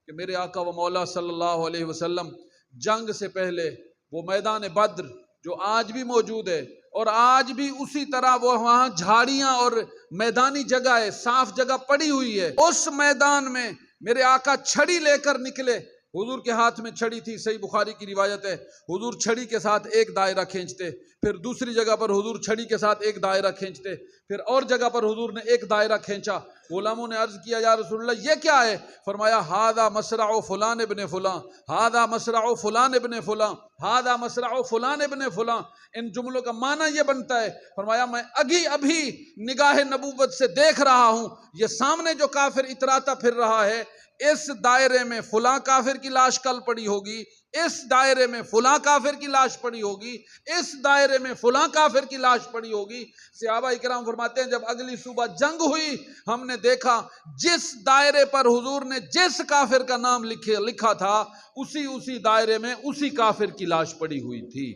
کہ میرے آقا و مولا صلی اللہ علیہ وسلم جنگ سے پہلے وہ میدان بدر جو آج بھی موجود ہے، اور آج بھی اسی طرح وہ وہاں جھاڑیاں اور میدانی جگہ ہے، صاف جگہ پڑی ہوئی ہے، اس میدان میں میرے آقا چھڑی لے کر نکلے۔ حضور کے ہاتھ میں چھڑی تھی، صحیح بخاری کی روایت ہے، حضور چھڑی کے ساتھ ایک دائرہ کھینچتے، پھر دوسری جگہ پر حضور چھڑی کے ساتھ ایک دائرہ کھینچتے، پھر اور جگہ پر حضور نے ایک دائرہ کھینچا۔ غلاموں نے عرض کیا یا رسول اللہ یہ کیا ہے؟ فرمایا ھذا مصرع فلان ابن فلان، ھذا مصرع فلان ابن فلان، ھذا مصرع فلان ابن فلان۔ ان جملوں کا معنی یہ بنتا ہے، فرمایا میں ابھی نگاہ نبوت سے دیکھ رہا ہوں، یہ سامنے جو کافر اتراتا پھر رہا ہے، اس دائرے میں فلاں کافر کی لاش کل پڑی ہوگی، اس دائرے میں فلاں کافر کی لاش پڑی ہوگی، اس دائرے میں فلاں کافر کی لاش پڑی ہوگی۔ صحابہ اکرام فرماتے ہیں جب اگلی صبح جنگ ہوئی، ہم نے دیکھا جس دائرے پر حضور نے جس کافر کا نام لکھا تھا، اسی دائرے میں اسی کافر کی لاش پڑی ہوئی تھی۔